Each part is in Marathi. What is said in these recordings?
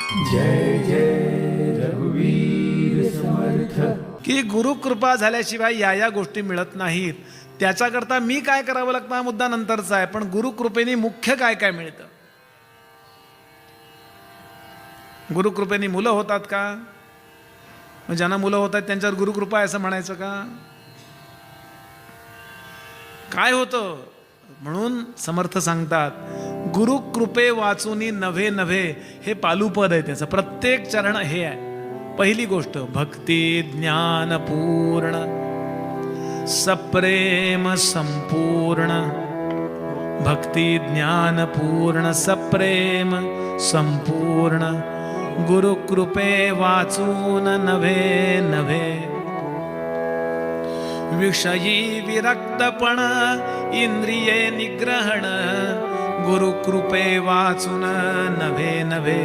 जय जय रघुवीर समर्थ. की गुरुकृपा झाल्याशिवाय या गोष्टी मिळत नाहीत. त्याच्याकरता मी काय करावं लागतं हा मुद्दा नंतरचा आहे, पण गुरुकृपेने मुख्य काय काय मिळतं. गुरुकृपेने मुलं होतात का? मग ज्यांना मुलं होतात त्यांच्यावर गुरुकृपा आहे असं म्हणायचं का? काय होतं? म्हणून समर्थ सांगतात, गुरुकृपे वाचुनी नव्हे नव्हे, हे पालुपद आहे त्याचं. प्रत्येक चरण हे आहे. पहिली गोष्ट भक्ती ज्ञान पूर्ण सप्रेम संपूर्ण. भक्ती ज्ञान पूर्ण सप्रेम संपूर्ण. गुरुकृपे वाचून नव्हे नव्हे. विषयी विरक्तपण इंद्रिये निग्रहण. गुरुकृपे वाचून नव्हे नव्हे.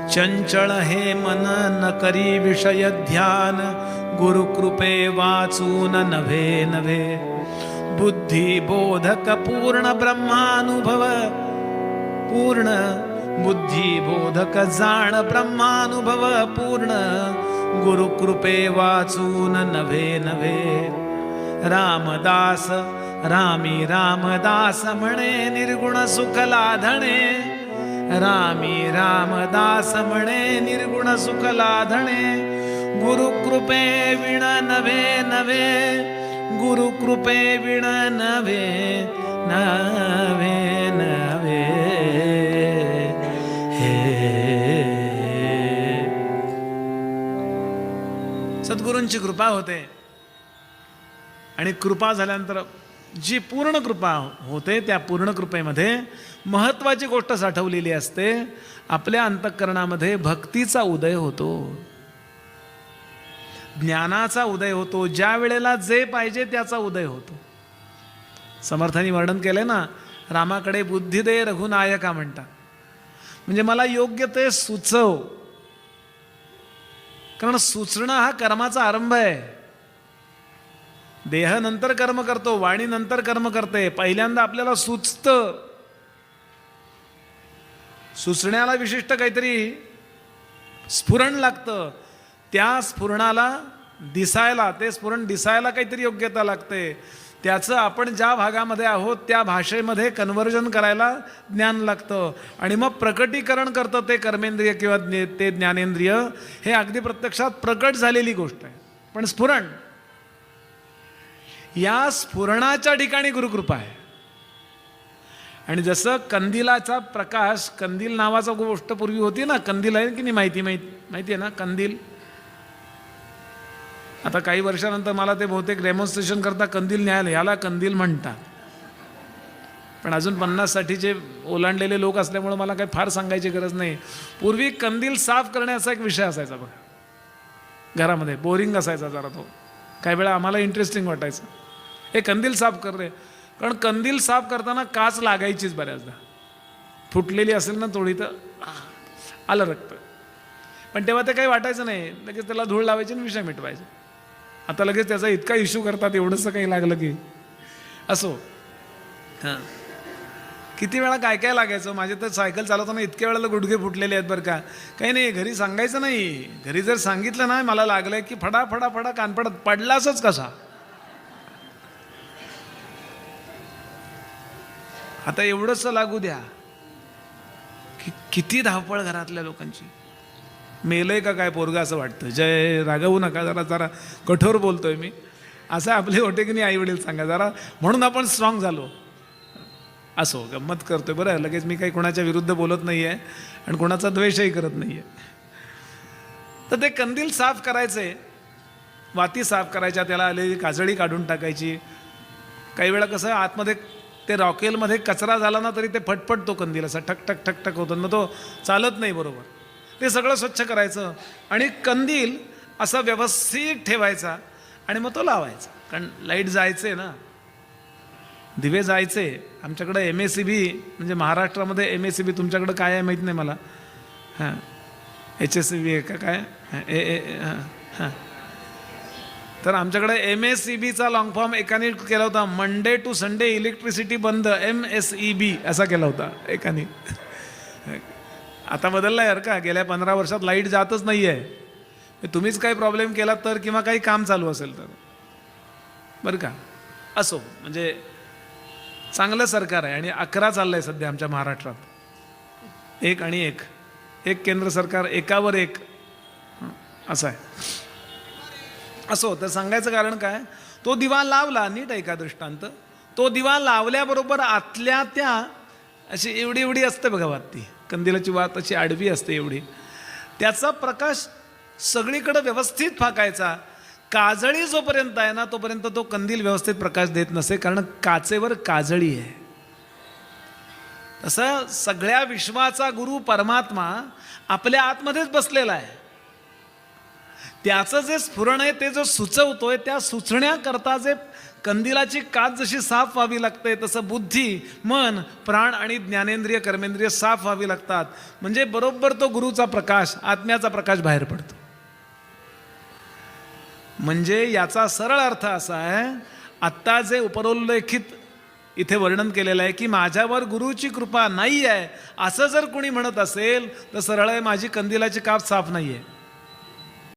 चंचल हे मन न करी विषय ध्यान. गुरुकृपे वाचून नव्हे नव्हे. बुद्धी बोधक पूर्ण ब्रह्मानुभव पूर्ण. बुद्धी बोधक जाण ब्रह्मानुभव पूर्ण. गुरुकृपे वाचून नव्हे नव्हे. रामदास रामी रामदास म्हणे निर्गुण सुख लाधणे. रामी रामदास म्हणे निर्गुण सुख लाधणे. गुरुकृपे विण नव्हे नव्हे. गुरुकृपे विण नव्हे नव्हे नव्हे. सद्गुरूंची कृपा होते आणि कृपा झाल्यानंतर जी पूर्ण कृपा होते त्या पूर्ण कृपेमध्ये महत्त्वाची गोष्ट साठवलेली असते. आपल्या अंतःकरणामध्ये भक्तीचा उदय होतो, ज्ञानाचा उदय होतो. ज्या वेळेला जे पाहिजे त्याचा उदय होतो. समर्थांनी वर्णन केलंय ना, रामाकडे बुद्धी दे रघुनायका म्हणतात. म्हणजे मला योग्य ते सुचव. कारण सुचणं हा कर्माचा आरंभ आहे. देह नंतर कर्म करतो, वाणी नंतर कर्म करते. पहिल्यांदा आपल्याला सुचतं. सुचण्याला विशिष्ट काहीतरी स्फुरण लागतं. त्या स्फुरणाला दिसायला, ते स्फुरण दिसायला काहीतरी योग्यता लागते. त्याचं आपण ज्या भागामध्ये आहोत त्या भाषेमध्ये कन्व्हर्जन करायला ज्ञान लागतं. आणि मग प्रकटीकरण करतं ते कर्मेंद्रिय किंवा ते ज्ञानेंद्रिय. हे अगदी प्रत्यक्षात प्रकट झालेली गोष्ट आहे. पण स्फुरण, या स्फुरणाच्या ठिकाणी गुरुकृपा आहे. आणि जसं कंदिलाचा प्रकाश, कंदील नावाचा गोष्ट पूर्वी होती ना, कंदील आहे की नाही माहिती आहे ना कंदील. आता काही वर्षानंतर मला ते बहुतेक डेमॉन्स्ट्रेशन करता कंदील न्यायला, याला कंदील म्हणतात. पण अजून 50-60चे ओलांडलेले लोक असल्यामुळे मला काही फार सांगायची गरज नाही. पूर्वी कंदील साफ करण्याचा एक विषय असायचा बघा. घरामध्ये बोरिंग असायचा जरा तो. काही वेळा आम्हाला इंटरेस्टिंग वाटायचं, हे कंदील साफ कर रे. कारण कंदील साफ करताना काच लागायचीच बऱ्याचदा. फुटलेली असेल ना थोडी तर आलं रक्त. पण तेव्हा ते काही वाटायचं नाही. लगेच त्याला धूळ लावायची आणि विषय मिटवायचे. आता लगेच त्याचा इतका इश्यू करतात, एवढंसं काही लागलं की. असो, हां, किती वेळा काय काय लागायचं. माझे तर सायकल चालवताना इतक्या वेळेला गुडघे फुटलेले आहेत बरं का. काही नाही, घरी सांगायचं नाही. घरी जर सांगितलं ना मला लागलंय की फडा फडा फडा कान पडत पडलासच कसा. आता एवढंच लागू द्या की किती धावपळ घरातल्या लोकांची. मेलय का काय पोरगा असं वाटतं. जय, रागवू नका, जरा जरा कठोर बोलतोय मी. असं आपले होते की नाही आई वडील सांगा जरा, म्हणून आपण स्ट्रॉंग झालो. असो, गंमत करतोय बरं. लगेच मी काही कोणाच्या विरुद्ध बोलत नाही आहे आणि कोणाचा द्वेषही करत नाही आहे. तर ते कंदील साफ करायचे, वाती साफ करायच्या, त्याला आलेली काजळी काढून टाकायची. काही वेळा कसं आतमध्ये ते रॉकेलमध्ये कचरा झाला ना तरी ते फटफटतो कंदील, असा ठक ठक ठक ठक होतो, मग तो चालत नाही बरोबर. ते सगळं स्वच्छ करायचं आणि कंदील असा व्यवस्थित ठेवायचा आणि मग तो लावायचा. कारण लाईट जायचे ना, दिवे जायचे. आमच्याकडे MACB म्हणजे महाराष्ट्रामध्ये MACB, तुमच्याकडं काय आहे माहीत नाही मला. हां, HSCB आहे का काय? हां, तर आमच्याकडे MACBचा लॉंग फॉर्म एकाने केला होता, मंडे टू संडे इलेक्ट्रिसिटी बंद, MSEB असा केला होता एकाने. आता बदलला आहे का, गेल्या 15 वर्षात लाईट जातच नाही आहे. तुम्हीच काही प्रॉब्लेम केला तर, किंवा काही काम चालू असेल तर, बरं का. असो, म्हणजे चांगलं सरकार आहे. आणि 11 चाललं आहे सध्या आमच्या महाराष्ट्रात, 1 आणि 1, एक केंद्र सरकार, एकावर एक, असं आहे. असो, तर सांगायचं कारण काय, तो दिवा लावला, नीट ऐका दृष्टांत, तो दिवा लावल्याबरोबर आतल्या त्या अशी एवढी एवढी असते बघा वात, ती कंदिलाची वात अशी आडवी असते एवढी, त्याचा प्रकाश सगळीकडे व्यवस्थित फाकायचा. काजळी जोपर्यंत आहे ना तोपर्यंत तो कंदील व्यवस्थित प्रकाश देत नसे, कारण काचेवर काजळी आहे. तसं सगळ्या विश्वाचा गुरु परमात्मा आपल्या आतमध्येच बसलेला आहे. त्याचं जे स्फुरण आहे ते जो सुचवतोय, त्या सुचण्याकरता जे कंदिलाची काच जशी साफ व्हावी लागते, तसं बुद्धी, मन, प्राण आणि ज्ञानेंद्रिय कर्मेंद्रिय साफ व्हावी लागतात. म्हणजे बरोबर तो गुरुचा प्रकाश, आत्म्याचा प्रकाश बाहेर पडतो. म्हणजे याचा सरळ अर्थ असा आहे, आत्ता जे उपरोल्लेखित इथे वर्णन केलेलं आहे की माझ्यावर गुरुची कृपा नाही आहे, असं जर कोणी म्हणत असेल तर सरळ आहे, माझी कंदिलाची काच साफ नाही आहे.